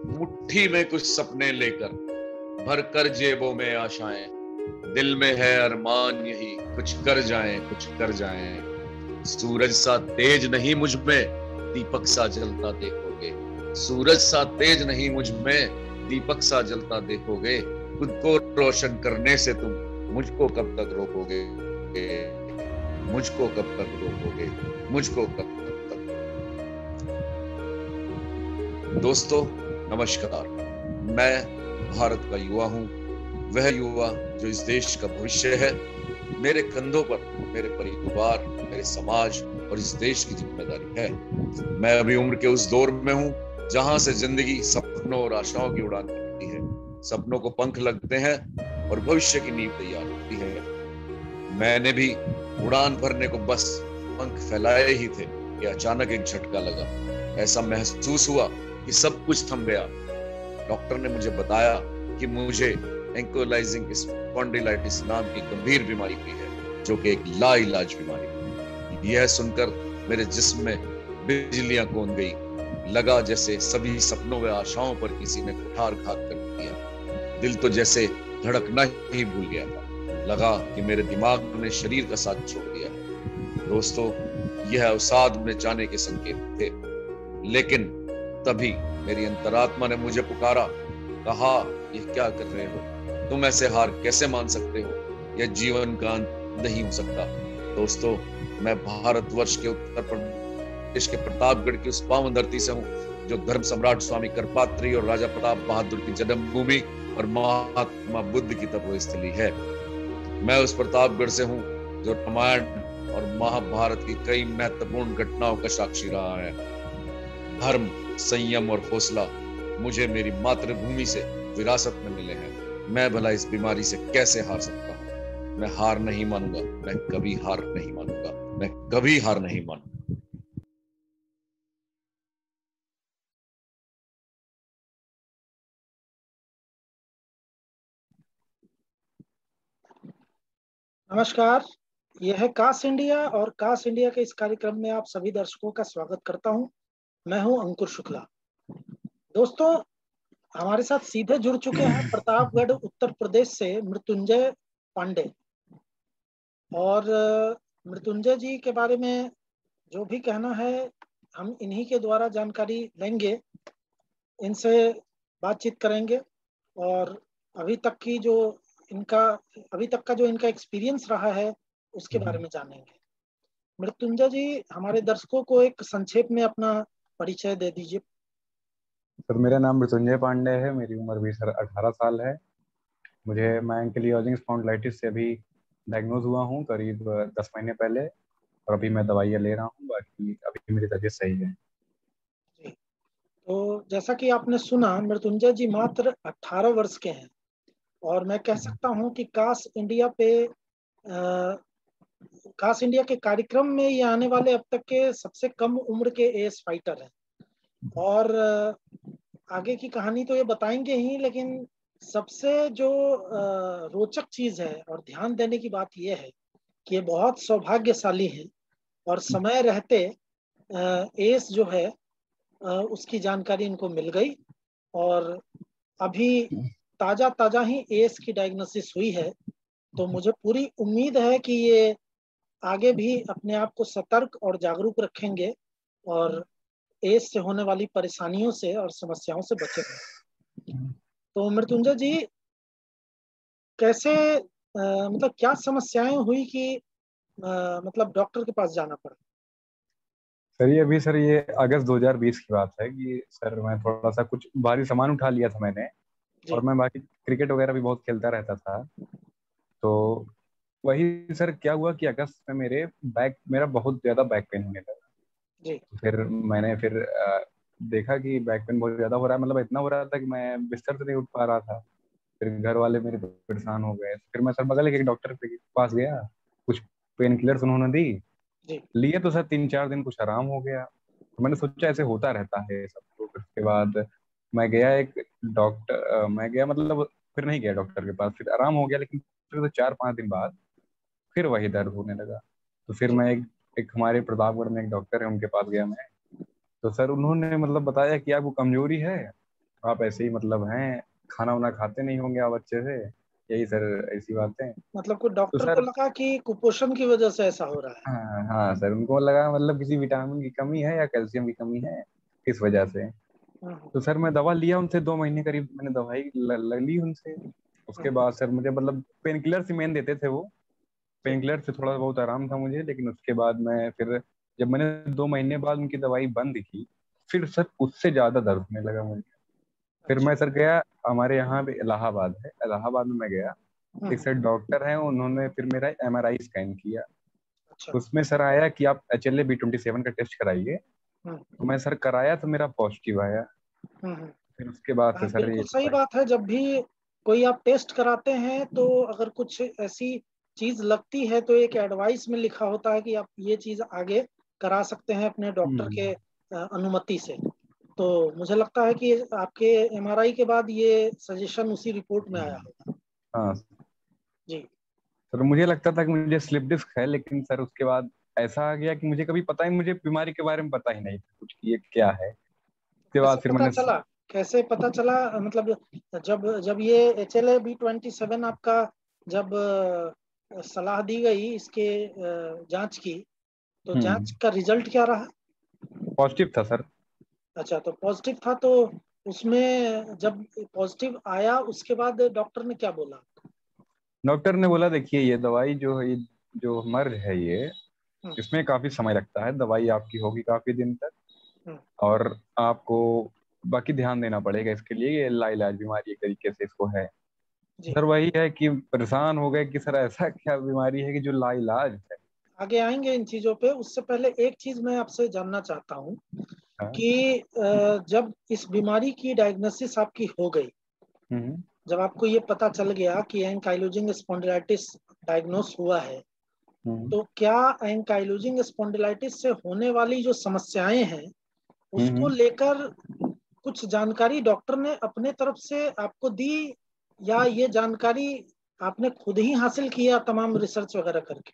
मुट्ठी में कुछ सपने लेकर भर कर जेबों में आशाएं, दिल में है अरमान यही कुछ कर जाएं, कुछ कर जाएं। सूरज सा तेज नहीं मुझ में, दीपक सा जलता देखोगे। सूरज सा तेज नहीं मुझ में, दीपक सा जलता देखोगे। खुद को रोशन करने से तुम मुझको कब तक रोकोगे? मुझको कब तक रोकोगे? मुझको कब तक? दोस्तों नमस्कार। मैं भारत का युवा हूं, वह युवा जो इस देश का भविष्य है। मेरे कंधों पर मेरे परिवार, मेरे समाज और इस देश की जिम्मेदारी है। मैं अभी उम्र के उस दौर में हूं जहां से जिंदगी सपनों और आशाओं की उड़ान भरती है। सपनों को पंख लगते हैं और भविष्य की नींव तैयार होती है। मैंने भी उड़ान भरने को बस पंख फैलाए ही थे कि अचानक एक झटका लगा। ऐसा महसूस हुआ कि सब कुछ थम गया। डॉक्टर ने मुझे बताया कि मुझे एंकोलाइजिंग स्पॉन्डिलाइटिस नाम की गंभीर बीमारी हुई है, जो कि एक लाइलाज बीमारी है। यह सुनकर मेरे जिस्म में बिजलियां कौंध गई। लगा जैसे सभी सपनों व आशाओं पर किसी ने कुठारघात कर दिया। दिल तो जैसे धड़कना ही भूल गया था। लगा कि मेरे दिमाग ने शरीर का साथ छोड़ दिया है। दोस्तों, यह अवसाद में जाने के संकेत थे, लेकिन तभी मेरी अंतरात्मा ने मुझे पुकारा, कहा, ये क्या कर रहे हो? तुम ऐसे हार कैसे मान सकते हो? यह जीवन का अंत नहीं हो सकता। दोस्तों, मैं भारतवर्ष के उत्तर प्रदेश के प्रतापगढ़ की उस पावन धरती से हूँ जो धर्म सम्राट स्वामी करपात्री और राजा प्रताप बहादुर की जन्मभूमि और महात्मा बुद्ध की तपोस्थली है। मैं उस प्रतापगढ़ से हूँ जो रामायण और महाभारत की कई महत्वपूर्ण घटनाओं का साक्षी रहा है। धर्म, संयम और हौसला मुझे मेरी मातृभूमि से विरासत में मिले हैं। मैं भला इस बीमारी से कैसे हार सकता हूँ? मैं हार नहीं मानूंगा। मैं कभी हार नहीं मानूंगा। मैं कभी हार नहीं मानूंगा। नमस्कार। यह है कास्ट इंडिया और कास्ट इंडिया के इस कार्यक्रम में आप सभी दर्शकों का स्वागत करता हूं। मैं हूं अंकुर शुक्ला। दोस्तों, हमारे साथ सीधे जुड़ चुके हैं प्रतापगढ़ उत्तर प्रदेश से मृत्युंजय पांडे। और मृत्युंजय जी के बारे में जो भी कहना है हम इन्हीं के द्वारा जानकारी लेंगे, इनसे बातचीत करेंगे और अभी तक की जो इनका अभी तक का जो इनका एक्सपीरियंस रहा है उसके बारे में जानेंगे। मृत्युंजय जी, हमारे दर्शकों को एक संक्षेप में अपना परिचय दे दीजिए। सर, मेरा नाम मृत्युंजय पांडे है। मेरी उम्र भी सर 18 साल है। मैं एंकिलोजिंग स्पॉन्डिलाइटिस से अभी डायग्नोज हुआ हूँ करीब 10 महीने पहले, और अभी मैं दवाइयाँ ले रहा हूँ। बाकी अभी मेरी तबीयत सही है जी, तो जैसा कि आपने सुना, मृत्युंजय जी मात्र 18 वर्ष के हैं और मैं कह सकता हूं कि कास्ट इंडिया के कार्यक्रम में ये आने वाले अब तक के सबसे कम उम्र के एएस फाइटर हैं। और आगे की कहानी तो ये बताएंगे ही, लेकिन सबसे जो रोचक चीज है और ध्यान देने की बात यह है कि ये बहुत सौभाग्यशाली हैं और समय रहते एस जो है उसकी जानकारी इनको मिल गई और अभी ताजा ताजा ही एस की डायग्नोसिस हुई है। तो मुझे पूरी उम्मीद है कि ये आगे भी अपने आप को सतर्क और जागरूक रखेंगे और एस से होने वाली परेशानियों से और समस्याओं से बचेंगे। तो मृत्युंजय जी, कैसे मतलब क्या समस्याएं हुई कि मतलब डॉक्टर के पास जाना पड़ा? सर। ये अगस्त 2020 की बात है कि सर मैं थोड़ा सा कुछ भारी सामान उठा लिया था मैंने। जी। और मैं बाकी क्रिकेट वगैरह भी बहुत खेलता रहता था। तो वही सर क्या हुआ कि अगस्त में मेरा बहुत ज्यादा बैक पेन होने लगा। जी। तो फिर मैंने देखा कि बैक पेन बहुत ज्यादा हो रहा है। मतलब इतना हो रहा था कि मैं बिस्तर से नहीं उठ पा रहा था। फिर घर वाले मेरे परेशान हो गए। फिर मैं सर बगल के एक डॉक्टर के पास गया। कुछ पेन किलर्स उन्होंने दी। जी। लिए तो सर 3-4 दिन कुछ आराम हो गया। तो मैंने सोचा ऐसे होता रहता है सब। तो फिर उसके बाद मैं गया, मतलब फिर नहीं गया डॉक्टर के पास। फिर आराम हो गया, लेकिन फिर तो 4-5 दिन बाद फिर वही दर्द होने लगा। तो फिर जी। मैं एक हमारे प्रतापगढ़ में एक डॉक्टर है, उनके पास गया मैं। तो सर उन्होंने मतलब बताया कि आपको कमजोरी है, आप ऐसे ही मतलब हैं, खाना वाना खाते नहीं होंगे आप अच्छे से, यही सर ऐसी बातें। मतलब कोई तो डॉक्टर को सर लगा कि कुपोषण की वजह से ऐसा हो रहा है। हाँ हाँ सर, उनको लगा मतलब किसी विटामिन की कमी है या कैल्शियम की कमी है, इस वजह से। हम्म, तो सर मैं दवा लिया उनसे, 2 महीने करीब मैंने दवाई ली उनसे। उसके हम्म, बाद सर मुझे मतलब पेन किलर से मेन देते थे वो, जी। पेन किलर से थोड़ा बहुत आराम था मुझे। लेकिन उसके बाद मैं फिर, जब मैंने 2 महीने बाद उनकी दवाई बंद की, फिर सर उससे ज्यादा दर्द होने लगा मुझे। फिर अच्छा। मैं सर गया, हमारे यहाँ पे इलाहाबाद है, इलाहाबाद में मैं गया। एक हम्म, सर डॉक्टर हैं, उन्होंने फिर मेरा MRI स्कैन किया। अच्छा। उसमें सर आया कि आप HLA-B27 का टेस्ट कराइए। हम्म, तो मैं सर कराया तो मेरा पॉजिटिव आया। हम्म, फिर उसके बाद से हाँ, सर ये बिल्कुल सही बात है। जब भी कोई आप टेस्ट कराते हैं तो अगर कुछ ऐसी चीज लगती है तो एक एडवाइस में लिखा होता है कि आप ये चीज आगे करा सकते हैं अपने डॉक्टर के हम्म, अनुमति से। तो मुझे लगता है कि आपके एमआरआई के बाद ये सजेशन उसी रिपोर्ट में आया होगा। हाँ जी। सर, मुझे लगता था कि मुझे स्लिप डिस्क है, लेकिन सर उसके बाद ऐसा आ गया कि मुझे कभी पता ही, मुझे बीमारी के बारे में पता ही नहीं था कुछ कि ये क्या है। उसके कैसे बाद फिर पता मैंने, चला? कैसे पता चला? मतलब जब जब ये HLA-B27 आपका जब सलाह दी गई इसके जांच की, तो जांच का रिजल्ट क्या रहा? पॉजिटिव था सर। अच्छा, तो पॉजिटिव था। तो उसमें जब पॉजिटिव आया उसके बाद डॉक्टर ने क्या बोला? डॉक्टर ने बोला देखिए, ये दवाई जो है, जो मर्ज है ये, हम्म, इसमें काफी समय लगता है, दवाई आपकी होगी काफी दिन तक। हम्म, और आपको बाकी ध्यान देना पड़ेगा इसके लिए, ये लाइलाज बीमारी एक तरीके से इसको है। जी। सर वही है कि परेशान हो गए कि सर ऐसा क्या बीमारी है कि जो लाइलाज है। आगे आएंगे इन चीजों पे, उससे पहले एक चीज मैं आपसे जानना चाहता हूँ हाँ। कि जब इस बीमारी की डायग्नोसिस आपकी हो गई, हम्म जब आपको ये पता चल गया कि एंकाइलोजिंग स्पॉन्डिलाइटिस डायग्नोस हुआ है, हम्म तो क्या एंकाइलोजिंग स्पॉन्डिलाइटिस से होने वाली जो समस्याएं हैं उसको हम्म लेकर कुछ जानकारी डॉक्टर ने अपने तरफ से आपको दी, या ये जानकारी आपने खुद ही हासिल किया तमाम रिसर्च वगैरह करके?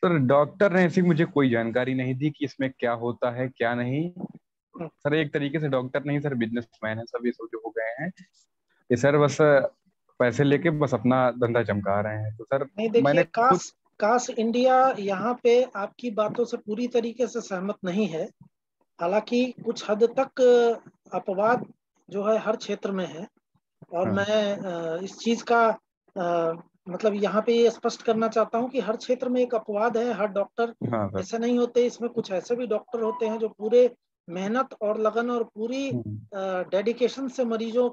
सर डॉक्टर ने ऐसी मुझे कोई जानकारी नहीं दी कि इसमें क्या होता है क्या नहीं। हम्म, सर एक तरीके से डॉक्टर नहीं सर, बिजनेसमैन है सब, ये सब जो हो गए हैं ये सर, बस पैसे लेके बस अपना धंधा चमका रहे हैं। तो सर नहीं, देखिए, मैंने खुद, काश काश इंडिया यहाँ पे आपकी बातों से पूरी तरीके से सहमत नहीं है। हालांकि कुछ हद तक अपवाद जो है हर क्षेत्र में है। और हाँ मैं इस चीज का मतलब यहाँ पे ये स्पष्ट करना चाहता हूँ कि हर क्षेत्र में एक अपवाद है। हर डॉक्टर हाँ सर। ऐसे नहीं होते। इसमें कुछ ऐसे भी डॉक्टर होते हैं जो पूरे मेहनत और लगन और पूरी हम्म, डेडिकेशन से मरीजों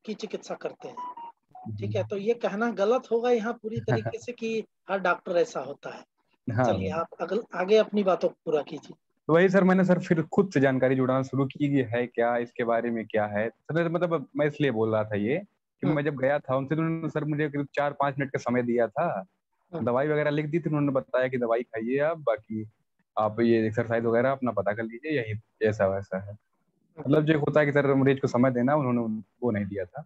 की चिकित्सा करते हैं। ठीक है, तो ये कहना गलत होगा यहाँ पूरी तरीके से कि हर डॉक्टर ऐसा होता है। हाँ चलिए, सर। आप आगे अपनी बातों को पूरा कीजिए। तो वही सर, मैंने सर फिर खुद से जानकारी जुटाना शुरू की कि है क्या, इसके बारे में क्या है सर। मतलब मैं इसलिए बोल रहा था ये कि हम्म, मैं जब गया था उनसे, तो उन्होंने सर मुझे करीब 4-5 मिनट का समय दिया था। हम्म, दवाई वगैरह लिख दी थी, उन्होंने बताया कि दवाई खाइए आप, बाकी आप ये एक्सरसाइज वगैरह अपना पता कर लीजिए, यही ऐसा वैसा है। हम्म, मतलब जो एक होता है कि सर मरीज को समय देना, उन्होंने वो नहीं दिया था।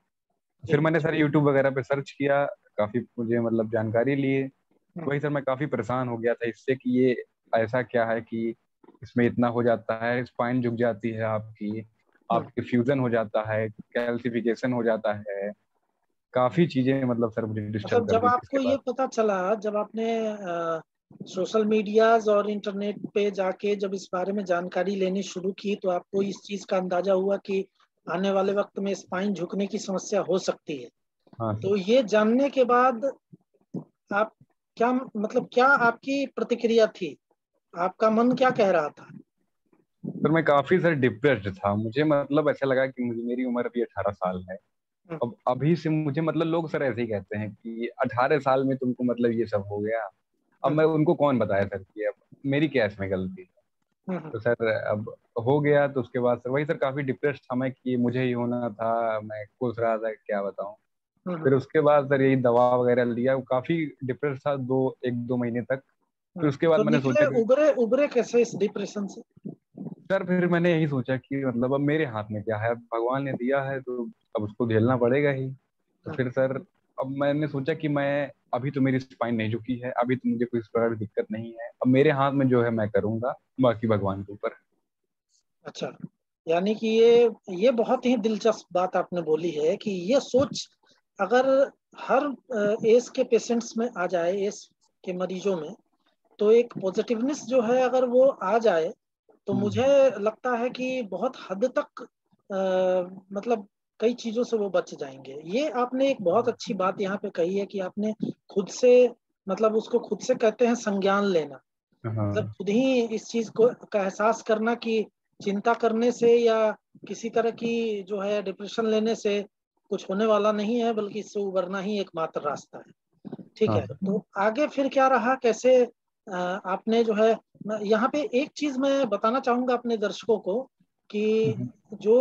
फिर जी। मैंने सर यूट्यूब वगैरह पे सर्च किया, काफी मुझे मतलब जानकारी ली। हम्म, वही सर मैं काफी परेशान हो गया था इससे कि ये ऐसा क्या है कि इसमें इतना हो जाता है, स्पाइन झुक जाती है आपकी, हम्म। आपके फ्यूजन हो जाता है, कैल्सिफिकेशन हो जाता है, काफी चीजें मतलब सर मुझे डिस्टर्ब मतलब कर जब दी थी इसके आपको ये बाद। पता चला, जब आपने सोशल मीडियाज और इंटरनेट पे जाके जब इस बारे में जानकारी लेनी शुरू की, तो आपको इस चीज का अंदाजा हुआ कि आने वाले वक्त में स्पाइन झुकने की समस्या हो सकती है। हाँ सर। तो ये जानने के बाद आप क्या, मतलब क्या आपकी प्रतिक्रिया थी? आपका मन क्या कह रहा था? सर मैं काफी सर डिप्रेस्ड था, मुझे मतलब ऐसा लगा कि मुझे, मेरी उम्र अभी 18 साल है। हम्म, अब अभी से मुझे मतलब लोग सर ऐसे ही कहते हैं कि 18 साल में तुमको मतलब ये सब हो गया। अब हम्म, मैं उनको कौन बताया सर कि अब मेरी क्या इसमें गलती है। हम्म, तो सर अब हो गया, तो उसके बाद सर वही सर काफी डिप्रेस था मैं कि मुझे ही होना था, मैं खुश रहा था क्या बताऊं। फिर हम्म, उसके बाद सर यही दवा वगैरह लिया, वो काफी डिप्रेस था 1-2 महीने तक। फिर उसके बाद तो मैंने सोचा निकले, कि उबरे उबरे कैसे इस डिप्रेशन से? सर, फिर मैंने यही सोचा कि मतलब अब मेरे हाथ में क्या है, अब भगवान ने दिया है तो अब उसको झेलना पड़ेगा ही। तो हम्म, फिर सर अब मैंने सोचा कि मैं, अभी तो मेरी स्पाइन नहीं झुकी है, अभी तो मुझे कोई इस प्रकार की दिक्कत नहीं है, अब मेरे हाथ में जो है मैं करूंगा, बाकी भगवान के ऊपर। अच्छा। यानी कि ये बहुत ही दिलचस्प बात आपने बोली है कि ये सोच अगर हर एस के पेशेंट्स में आ जाए, एस के मरीजों में, तो एक पॉजिटिवनेस जो है अगर वो आ जाए तो मुझे लगता है कि बहुत हद तक मतलब कई चीजों से वो बच जाएंगे। ये आपने एक बहुत अच्छी बात यहाँ पे कही है कि आपने खुद से, मतलब उसको खुद से कहते हैं संज्ञान लेना, मतलब हाँ खुद ही इस चीज को का एहसास करना कि चिंता करने से या किसी तरह की जो है डिप्रेशन लेने से कुछ होने वाला नहीं है, बल्कि इससे उबरना ही एकमात्र रास्ता है। ठीक हाँ है, सर। तो आगे फिर क्या रहा, कैसे आपने जो है, यहाँ पे एक चीज मैं बताना चाहूंगा अपने दर्शकों को कि जो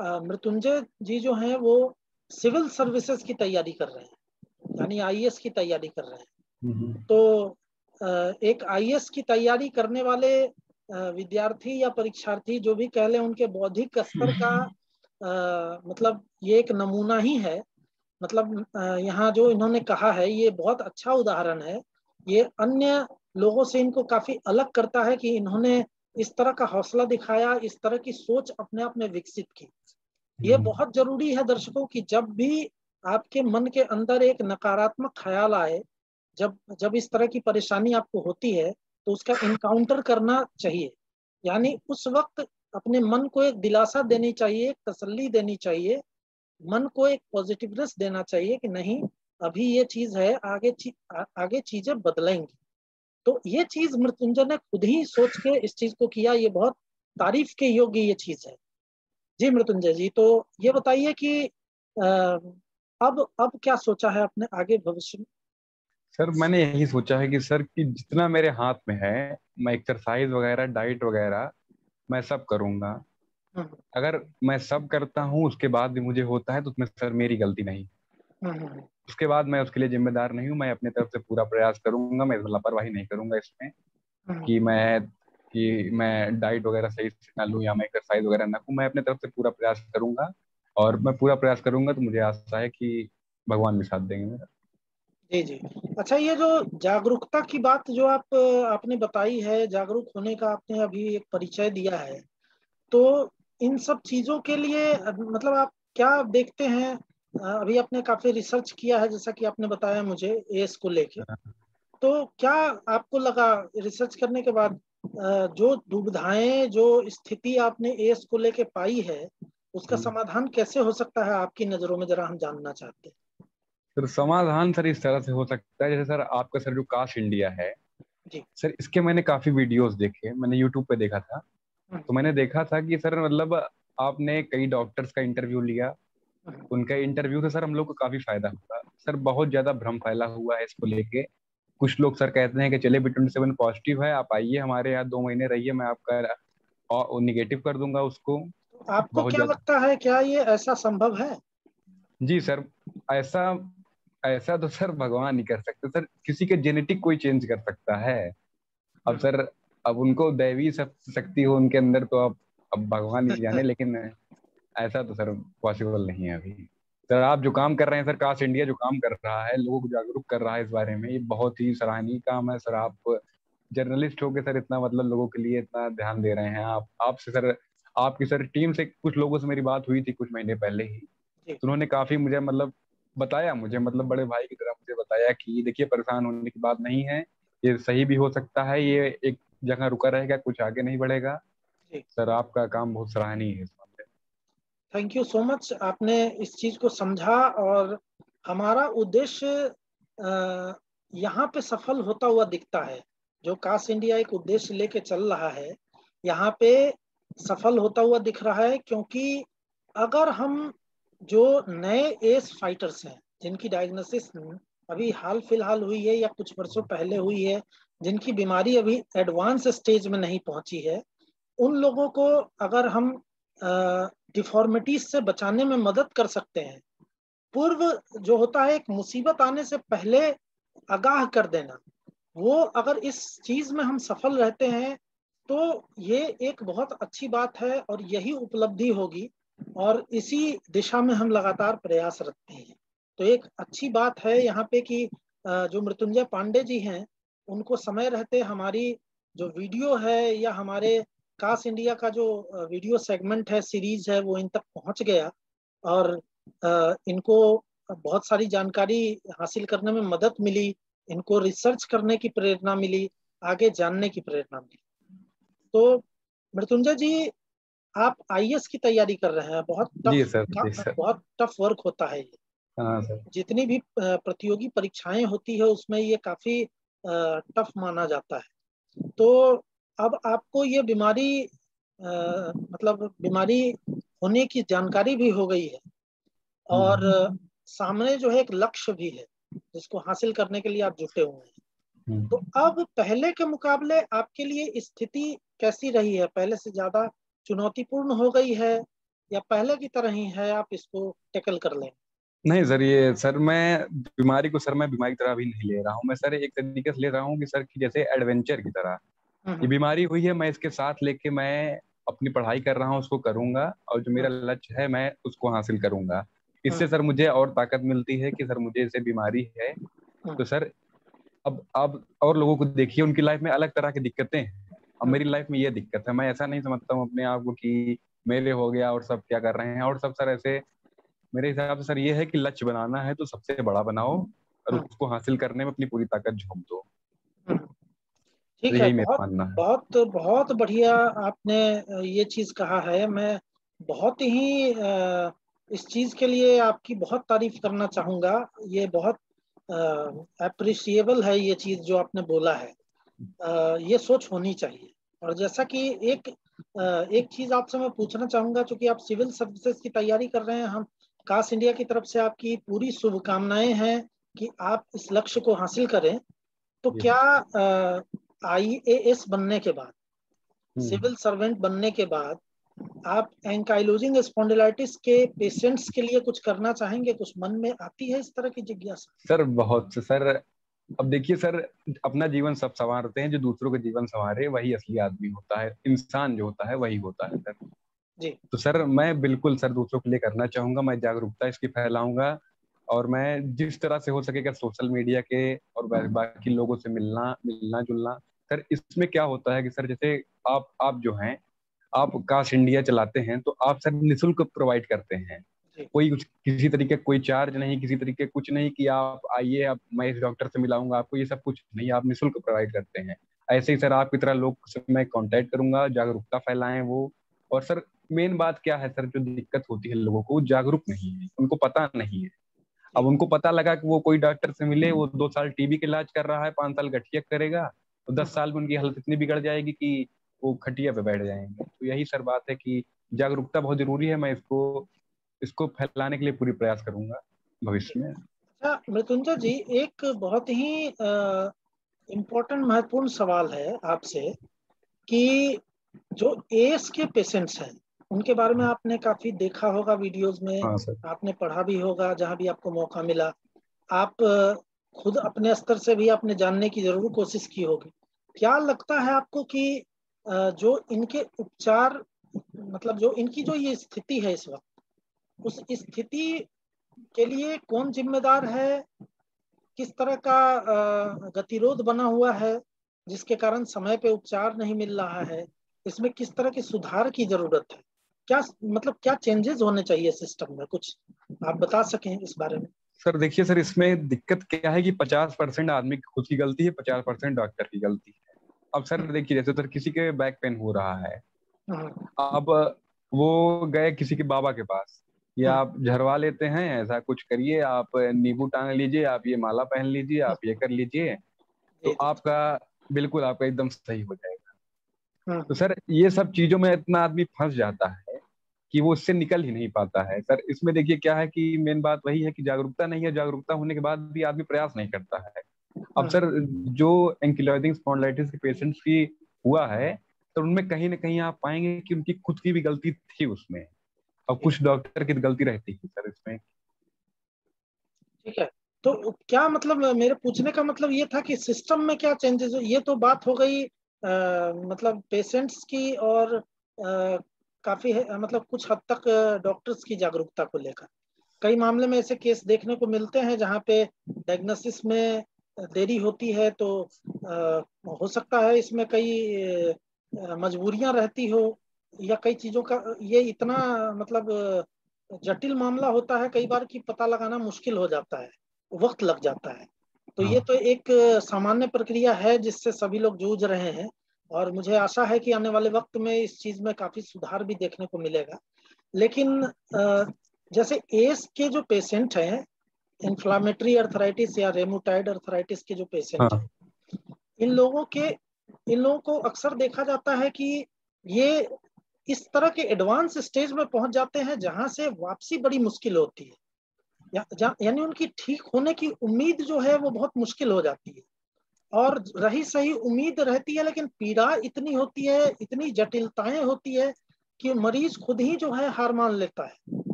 मृत्युंजय जी जो हैं वो सिविल सर्विसेज की तैयारी कर रहे हैं, यानी आईएएस की तैयारी कर रहे हैं। तो एक आईएएस की तैयारी करने वाले विद्यार्थी या परीक्षार्थी जो भी कह लें, उनके बौद्धिक स्तर का मतलब ये एक नमूना ही है। मतलब यहाँ जो इन्होंने कहा है ये बहुत अच्छा उदाहरण है। ये अन्य लोगों से इनको काफी अलग करता है कि इन्होंने इस तरह का हौसला दिखाया, इस तरह की सोच अपने आप में विकसित की। ये बहुत जरूरी है दर्शकों कि जब भी आपके मन के अंदर एक नकारात्मक ख्याल आए, जब जब इस तरह की परेशानी आपको होती है, तो उसका इनकाउंटर करना चाहिए। यानी उस वक्त अपने मन को एक दिलासा देनी चाहिए, एक तसल्ली देनी चाहिए, मन को एक पॉजिटिवनेस देना चाहिए कि नहीं, अभी ये चीज है, आगे चीजें बदलेंगी। तो ये चीज मृत्युंजय ने खुद ही सोच के इस चीज को किया, ये बहुत तारीफ के योग्य ये चीज है। जी मृत्युंजय जी, तो ये बताइए कि अब क्या सोचा है अपने आगे भविष्य में? सर मैंने यही सोचा है कि सर कि जितना मेरे हाथ में है, मैं एक्सरसाइज वगैरह डाइट वगैरह मैं सब करूंगा। हम्म, अगर मैं सब करता हूँ उसके बाद भी मुझे होता है तो उसमें सर मेरी गलती नहीं। हम्म, उसके बाद मैं उसके लिए जिम्मेदार नहीं हूँ। मैं अपने तरफ से पूरा प्रयास करूंगा, मैं लापरवाही नहीं करूंगा इसमें हम्म, कि मैं डाइट वगैरह सही से ना लूँ या मैं एक्सरसाइज वगैरह ना करूँ। मैं अपने तरफ से पूरा प्रयास करूंगा और मैं पूरा प्रयास करूंगा तो मुझे आशा है कि भगवान भी साथ देंगे मेरा। जी जी। अच्छा, ये जो जागरूकता की बात जो आपने बताई है, जागरूक होने का आपने अभी एक परिचय दिया है, तो इन सब चीजों के लिए मतलब आप क्या देखते हैं? अभी आपने काफी रिसर्च किया है जैसा कि आपने बताया मुझे एस को लेके, तो क्या आपको लगा रिसर्च करने के बाद जो दुविधाएं, जो स्थिति आपने एस को लेके पाई है, उसका समाधान कैसे हो सकता है आपकी नजरों में, जरा हम जानना चाहते हैं। सर समाधान सर इस तरह से हो सकता है, जैसे सर आपका सर जो कास्ट इंडिया है, जी। सर इसके मैंने काफी वीडियोस देखे, मैंने यूट्यूब पे देखा था। हम्म, तो मैंने देखा था कि सर मतलब आपने कई डॉक्टर्स का इंटरव्यू लिया, हम्म, उनका इंटरव्यू से सर हम लोग को काफी फायदा हुआ। सर बहुत ज्यादा भ्रम फैला हुआ है इसको लेके। कुछ लोग सर कहते हैं कि चले B27 पॉजिटिव है, आप आइए हमारे यहाँ 2 महीने रहिए, मैं आपका निगेटिव कर दूंगा उसको। तो आपको बहुत क्या ज्यादा। लगता है, क्या ये ऐसा संभव है? जी सर। ऐसा ऐसा तो सर भगवान ही कर सकते सर, किसी के जेनेटिक कोई चेंज कर सकता है। अब हम्म, सर अब उनको दैवी शक्ति हो उनके अंदर तो अब भगवान ही जाने, लेकिन ऐसा तो सर पॉसिबल नहीं है अभी। सर आप जो काम कर रहे हैं सर, कास्ट इंडिया जो काम कर रहा है, लोगों को जागरूक कर रहा है इस बारे में, ये बहुत ही सराहनीय काम है सर। आप जर्नलिस्ट होके सर इतना मतलब लोगों के लिए इतना ध्यान दे रहे हैं। आप आपसे सर, आपकी सर टीम से कुछ लोगों से मेरी बात हुई थी कुछ महीने पहले ही। जी। तो उन्होंने काफी मुझे मतलब बताया, मुझे मतलब बड़े भाई की तरह मुझे बताया कि देखिए परेशान होने की बात नहीं है, ये सही भी हो सकता है, ये एक जगह रुका रहेगा, कुछ आगे नहीं बढ़ेगा। जी। सर आपका काम बहुत सराहनीय है इस मामले थैंक यू सो मच, आपने इस चीज को समझा। और हमारा उद्देश्य यहाँ पे सफल होता हुआ दिखता है। जो कास्ट इंडिया एक उद्देश्य लेके चल रहा है, यहाँ पे सफल होता हुआ दिख रहा है, क्योंकि अगर हम जो नए एस फाइटर्स हैं, जिनकी डायग्नोसिस अभी हाल फिलहाल हुई है या कुछ वर्षों पहले हुई है, जिनकी बीमारी अभी एडवांस स्टेज में नहीं पहुंची है, उन लोगों को अगर हम डिफॉर्मिटीज से बचाने में मदद कर सकते हैं, पूर्व जो होता है एक मुसीबत आने से पहले आगाह कर देना, वो अगर इस चीज में हम सफल रहते हैं तो ये एक बहुत अच्छी बात है और यही उपलब्धि होगी। और इसी दिशा में हम लगातार प्रयास रखते हैं। तो एक अच्छी बात है यहाँ पे कि जो मृत्युंजय पांडे जी हैं, उनको समय रहते हमारी जो वीडियो है या हमारे कास्ट इंडिया का जो वीडियो सेगमेंट है, सीरीज है, वो इन तक पहुंच गया और इनको बहुत सारी जानकारी हासिल करने में मदद मिली, इनको रिसर्च करने की प्रेरणा मिली, आगे जानने की प्रेरणा मिली। तो मृत्युंजय जी, आप आईएएस की तैयारी कर रहे हैं, बहुत जी टफ सर, जी सर। बहुत टफ वर्क होता है ये। हाँ सर। जितनी भी प्रतियोगी परीक्षाएं होती है उसमें ये काफी टफ माना जाता है। तो अब आपको ये बीमारी मतलब बीमारी होने की जानकारी भी हो गई है और सामने जो है एक लक्ष्य भी है जिसको हासिल करने के लिए आप जुटे हुए हैं। तो अब पहले के मुकाबले आपके लिए स्थिति कैसी रही है? पहले से ज्यादा चुनौतीपूर्ण हो गई है या पहले की तरह ही है, आप इसको टैकल कर लें? नहीं सर, ये सर मैं बीमारी को सर मैं बीमारी की तरह अभी नहीं ले रहा हूँ। मैं सर एक तरीके से ले रहा हूँ कि सर की जैसे एडवेंचर की तरह ये बीमारी हुई है, मैं इसके साथ लेके मैं अपनी पढ़ाई कर रहा हूँ, उसको करूंगा और जो मेरा लक्ष्य है मैं उसको हासिल करूंगा। इससे सर मुझे और ताकत मिलती है कि सर मुझे जैसे बीमारी है तो सर अब और लोगों को देखिए, उनकी लाइफ में अलग तरह की दिक्कतें हैं। अब मेरी लाइफ में ये दिक्कत है, मैं ऐसा नहीं समझता हूँ अपने आप को कि मेरे हो गया और सब क्या कर रहे हैं और सब सर ऐसे। मेरे हिसाब से सर ये है कि लक्ष्य बनाना है तो सबसे बड़ा बनाओ और उसको हासिल करने में अपनी पूरी ताकत झोंक दो। ठीक तो है, यही मेरा बहुत मानना है। बहुत बहुत बढ़िया आपने ये चीज कहा है। मैं बहुत ही इस चीज के लिए आपकी बहुत तारीफ करना चाहूंगा। ये बहुत अप्रिशिएबल है ये चीज जो आपने बोला है। ये सोच होनी चाहिए। और जैसा कि एक चीज आपसे मैं पूछना चाहूंगा, चूंकि आप सिविल सर्विसेज की तैयारी कर रहे हैं, हम कास्ट इंडिया की तरफ से आपकी पूरी शुभकामनाएं हैं कि आप इस लक्ष्य को हासिल करें। तो क्या आईएएस बनने के बाद, सिविल सर्वेंट बनने के बाद, आप एंकाइलोजिंग स्पॉन्डिलाइटिस के पेशेंट्स के लिए कुछ करना चाहेंगे? कुछ मन में आती है इस तरह की जिज्ञासा? सर बहुत सर, अब देखिए सर, अपना जीवन सब संवारते हैं, जो दूसरों का जीवन संवारे वही असली आदमी होता है, इंसान जो होता है वही होता है सर। जी। तो सर मैं बिल्कुल सर दूसरों के लिए करना चाहूंगा, मैं जागरूकता इसकी फैलाऊंगा और मैं जिस तरह से हो सकेगा सोशल मीडिया के और बाकी लोगों से मिलना मिलना जुलना। सर इसमें क्या होता है कि सर जैसे आप जो हैं, आप कास्ट इंडिया चलाते हैं तो आप सर निःशुल्क प्रोवाइड करते हैं। कोई किसी तरीके कोई चार्ज नहीं, किसी तरीके कुछ नहीं कि आप आइए आप मैं इस डॉक्टर से मिलाऊंगा आपको, ये सब कुछ नहीं, आप निःशुल्क प्रोवाइड करते हैं। ऐसे ही सर आपकी तरह लोग से मैं कांटेक्ट करूंगा, जागरूकता फैलाएं वो। और सर मेन बात क्या है सर, जो दिक्कत होती है लोगों को, वो जागरूक नहीं है, उनको पता नहीं है। अब उनको पता लगा कि वो कोई डॉक्टर से मिले, वो 2 साल टीबी का इलाज कर रहा है, 5 साल गठिया करेगा, तो 10 साल में उनकी हालत इतनी बिगड़ जाएगी कि वो खटिया पे बैठ जाएंगे। तो यही सर बात है कि जागरूकता बहुत जरूरी है, मैं इसको इसको फैलाने के लिए पूरी प्रयास करूंगा भविष्य में। अच्छा मृत्युंजय जी, एक बहुत ही इम्पोर्टेंट महत्वपूर्ण सवाल है आपसे कि जो एड्स के पेशेंट्स हैं उनके बारे में आपने काफी देखा होगा वीडियोस में, हाँ सर। आपने पढ़ा भी होगा जहां भी आपको मौका मिला। आप खुद अपने स्तर से भी आपने जानने की जरूर कोशिश की होगी। क्या लगता है आपको कि जो इनके उपचार, मतलब जो इनकी जो ये स्थिति है इस वक्त, उस स्थिति के लिए कौन जिम्मेदार है? किस तरह का गतिरोध बना हुआ है जिसके कारण समय पे उपचार नहीं मिल रहा है? इसमें किस तरह के सुधार की जरूरत है? क्या मतलब क्या चेंजेस होने चाहिए सिस्टम में? कुछ आप बता सकें इस बारे में? सर देखिए सर, इसमें दिक्कत क्या है कि 50% आदमी की खुद की गलती है, 50% डॉक्टर की गलती है। अब सर देखिए, जैसे सर किसी के बैक पेन हो रहा है, अब वो गए किसी के बाबा के पास, या आप झरवा लेते हैं, ऐसा कुछ करिए, आप नींबू टांग लीजिए, आप ये माला पहन लीजिए, आप ये कर लीजिए, तो आपका बिल्कुल आपका एकदम सही हो जाएगा। तो सर ये सब चीजों में इतना आदमी फंस जाता है कि वो उससे निकल ही नहीं पाता है। सर इसमें देखिए क्या है कि मेन बात वही है कि जागरूकता नहीं है, जागरूकता होने के बाद भी आदमी प्रयास नहीं करता है। अब सर जो एंकिलोजिंग स्पॉन्डिलाइटिस के पेशेंट्स की हुआ है, तो उनमें कहीं ना कहीं आप पाएंगे कि उनकी खुद की भी गलती थी उसमें, और कुछ डॉक्टर की गलती रहती है सर इसमें। ठीक है, तो क्या मतलब मेरे पूछने का मतलब ये था कि सिस्टम में क्या चेंजेस हो? ये तो बात हो गई मतलब पेशेंट्स की और काफी मतलब कुछ हद तक डॉक्टर्स की जागरूकता को लेकर। कई मामले में ऐसे केस देखने को मिलते हैं जहाँ पे डायग्नोसिस में देरी होती है, तो हो सकता है इसमें कई मजबूरियां रहती हो या कई चीजों का ये इतना मतलब जटिल मामला होता है कई बार कि पता लगाना मुश्किल हो जाता है, वक्त लग जाता है। तो ये तो एक सामान्य प्रक्रिया है जिससे सभी लोग जूझ रहे हैं, और मुझे आशा है कि आने वाले वक्त में इस चीज में काफी सुधार भी देखने को मिलेगा। लेकिन जैसे एस के जो पेशेंट हैं, इन्फ्लामेटरी अर्थराइटिस या रेमोटाइड अर्थराइटिस के जो पेशेंट हाँ। हैं, इन लोगों को अक्सर देखा जाता है कि ये इस तरह के एडवांस स्टेज में पहुंच जाते हैं जहां से वापसी बड़ी मुश्किल होती है, यानी उनकी ठीक होने की उम्मीद जो है वो बहुत मुश्किल हो जाती है। और रही सही उम्मीद रहती है लेकिन पीड़ा इतनी होती है, इतनी जटिलताएं होती है कि मरीज खुद ही जो है हार मान लेता है,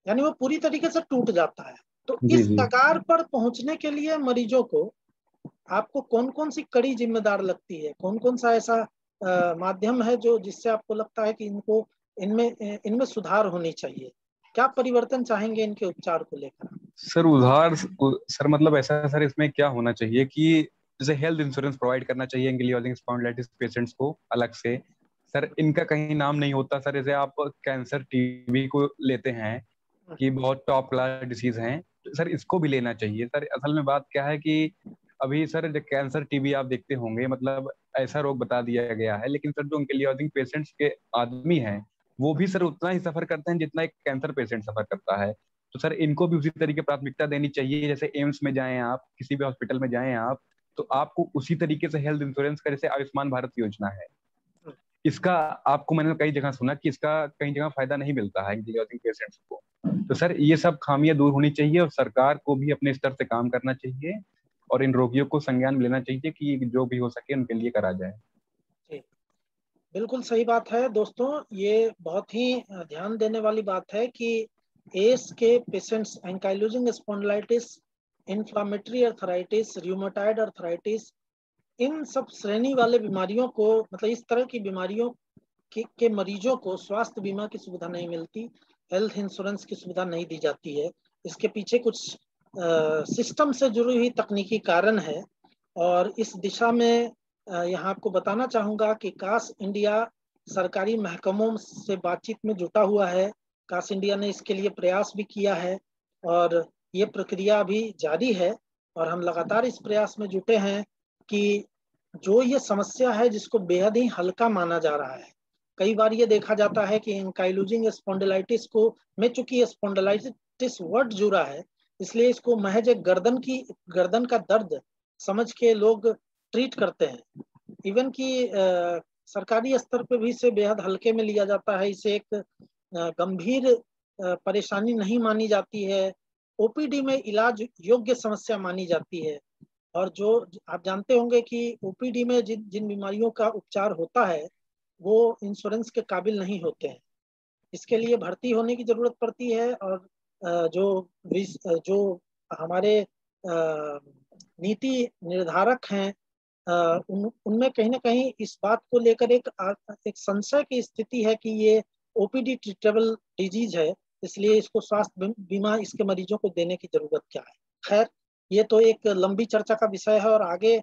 यानी वो पूरी तरीके से टूट जाता है। तो जी इस जी। कगार पर पहुंचने के लिए मरीजों को आपको कौन कौन सी कड़ी जिम्मेदार लगती है, कौन कौन सा ऐसा माध्यम है जो जिससे आपको लगता है कि इनमें सुधार होनी चाहिए? क्या परिवर्तन चाहेंगे इनके उपचार को लेकर? सर सर मतलब ऐसा सर इसमें क्या होना चाहिए कि जैसे हेल्थ इंश्योरेंस प्रोवाइड करना चाहिए एंकिलोजिंग स्पॉन्डिलाइटिस पेशेंट्स को अलग से। सर इनका कहीं नाम नहीं होता सर, जैसे आप कैंसर टीबी को लेते हैं कि बहुत टॉप क्लास डिसीज हैं, तो सर इसको भी लेना चाहिए। सर असल में बात क्या है कि अभी सर जो कैंसर टीबी आप देखते होंगे, मतलब ऐसा रोग बता दिया गया है, लेकिन सर जो एंकिलोजिंग पेशेंट्स के आदमी हैं वो भी सर उतना ही सफर करते हैं जितना एक कैंसर पेशेंट सफर करता है। तो सर इनको भी उसी तरीके प्राथमिकता देनी चाहिए। जैसे एम्स में जाएं आप, किसी भी हॉस्पिटल में जाएं आप, तो आपको उसी तरीके से हेल्थ इंश्योरेंस का, जैसे आयुष्मान भारत योजना है, इसका आपको मैंने कई जगह सुना कि इसका कई जगह फायदा नहीं मिलता है एंकिलोजिंग पेशेंट्स को। तो सर ये सब खामियां दूर होनी चाहिए और सरकार को भी अपने स्तर से काम करना चाहिए और इन रोगियों को संज्ञान में लेना चाहिए कि जो भी हो सके उनके लिए करा जाए। जी, बिल्कुल सही बात है दोस्तों। ये बहुत ही ध्यान देने वाली बात है कि एस के patients, ankylosing spondylitis, inflammatory arthritis, rheumatoid arthritis, इन सब श्रेणी वाले बीमारियों को, मतलब इस तरह की बीमारियों के मरीजों को स्वास्थ्य बीमा की सुविधा नहीं मिलती, हेल्थ इंश्योरेंस की सुविधा नहीं दी जाती है। इसके पीछे कुछ सिस्टम से जुड़ी हुई तकनीकी कारण है, और इस दिशा में यहाँ आपको बताना चाहूँगा कि कास इंडिया सरकारी महकमों से बातचीत में जुटा हुआ है। कास इंडिया ने इसके लिए प्रयास भी किया है और ये प्रक्रिया भी जारी है, और हम लगातार इस प्रयास में जुटे हैं कि जो ये समस्या है जिसको बेहद ही हल्का माना जा रहा है। कई बार ये देखा जाता है कि एंकाइलोजिंग स्पॉन्डिलाइटिस को में, चूंकि स्पॉन्डिलाइटिस वर्ड जुड़ा है, इसलिए इसको महज एक गर्दन का दर्द समझ के लोग ट्रीट करते हैं। इवन कि सरकारी स्तर पे भी इसे बेहद हल्के में लिया जाता है, इसे एक गंभीर परेशानी नहीं मानी जाती है, ओपीडी में इलाज योग्य समस्या मानी जाती है। और जो आप जानते होंगे कि ओपीडी में जिन जिन बीमारियों का उपचार होता है वो इंश्योरेंस के काबिल नहीं होते हैं, इसके लिए भर्ती होने की जरूरत पड़ती है। और जो हमारे नीति निर्धारक हैं, उनमें कहीं ना कहीं इस बात को लेकर एक संशय की स्थिति है कि ये ओपीडी ट्रीटेबल डिजीज है, इसलिए इसको स्वास्थ्य बीमा इसके मरीजों को देने की जरूरत क्या है। खैर, ये तो एक लंबी चर्चा का विषय है और आगे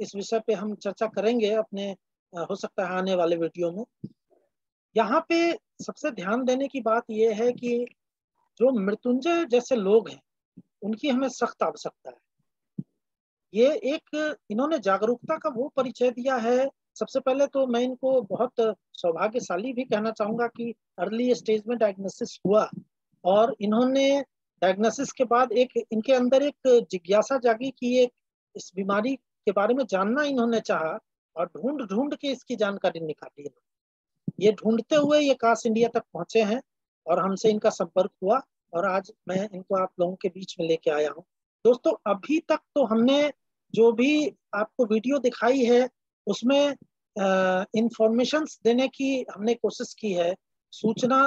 इस विषय पे हम चर्चा करेंगे अपने हो सकता है आने वाले वीडियो में। यहाँ पे सबसे ध्यान देने की बात यह है कि जो मृत्युंजय जैसे लोग हैं उनकी हमें सख्त आवश्यकता है। ये एक इन्होंने जागरूकता का वो परिचय दिया है। सबसे पहले तो मैं इनको बहुत सौभाग्यशाली भी कहना चाहूंगा कि अर्ली स्टेज में डायग्नोसिस हुआ और इन्होंने डायग्नोसिस के बाद एक इनके अंदर एक जिज्ञासा जागी कि एक इस बीमारी के बारे में जानना इन्होंने चाहा और ढूंढ ढूंढ के इसकी जानकारी निकाली। ये ढूंढते हुए ये कास इंडिया तक पहुंचे हैं और हमसे इनका संपर्क हुआ और आज मैं इनको आप लोगों के बीच में लेके आया हूँ। दोस्तों, अभी तक तो हमने जो भी आपको वीडियो दिखाई है उसमें इंफॉर्मेशंस देने की हमने कोशिश की है, सूचना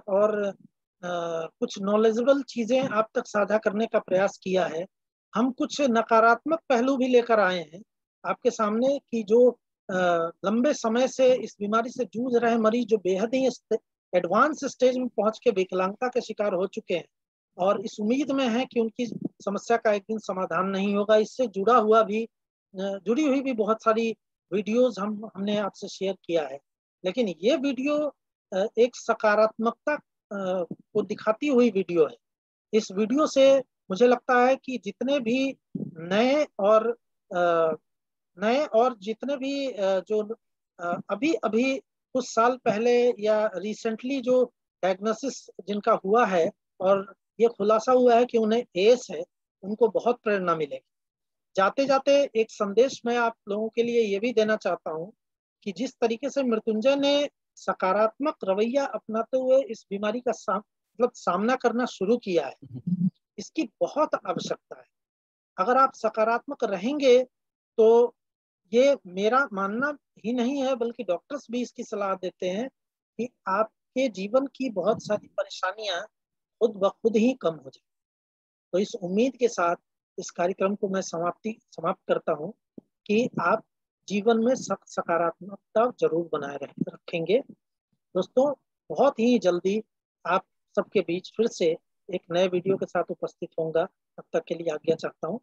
और कुछ नॉलेजेबल चीजें आप तक साझा करने का प्रयास किया है। हम कुछ नकारात्मक पहलू भी लेकर आए हैं आपके सामने कि जो लंबे समय से इस बीमारी से जूझ रहे मरीज जो बेहद ही एडवांस स्टेज में पहुंच के विकलांगता के शिकार हो चुके हैं और इस उम्मीद में है कि उनकी समस्या का एक दिन समाधान नहीं होगा। इससे जुड़ी हुई भी बहुत सारी वीडियोस हमने आपसे शेयर किया है, लेकिन ये वीडियो एक सकारात्मकता को दिखाती हुई वीडियो है। इस वीडियो से मुझे लगता है कि जितने भी नए और जितने भी जो अभी अभी कुछ साल पहले या रिसेंटली जो डायग्नोसिस जिनका हुआ है और ये खुलासा हुआ है कि उन्हें एस है, उनको बहुत प्रेरणा मिलेगी। जाते जाते एक संदेश मैं आप लोगों के लिए ये भी देना चाहता हूँ कि जिस तरीके से मृत्युंजय ने सकारात्मक रवैया अपनाते हुए इस बीमारी का मतलब सामना करना शुरू किया है, इसकी बहुत आवश्यकता है। अगर आप सकारात्मक रहेंगे तो ये मेरा मानना ही नहीं है बल्कि डॉक्टर्स भी इसकी सलाह देते हैं कि आपके जीवन की बहुत सारी परेशानियां खुद ब खुद ही कम हो जाए। तो इस उम्मीद के साथ इस कार्यक्रम को मैं समाप्त करता हूं कि आप जीवन में सकारात्मकता जरूर बनाए रखेंगे। दोस्तों, बहुत ही जल्दी आप सबके बीच फिर से एक नए वीडियो के साथ उपस्थित होऊंगा। तब तक के लिए आज्ञा चाहता हूँ।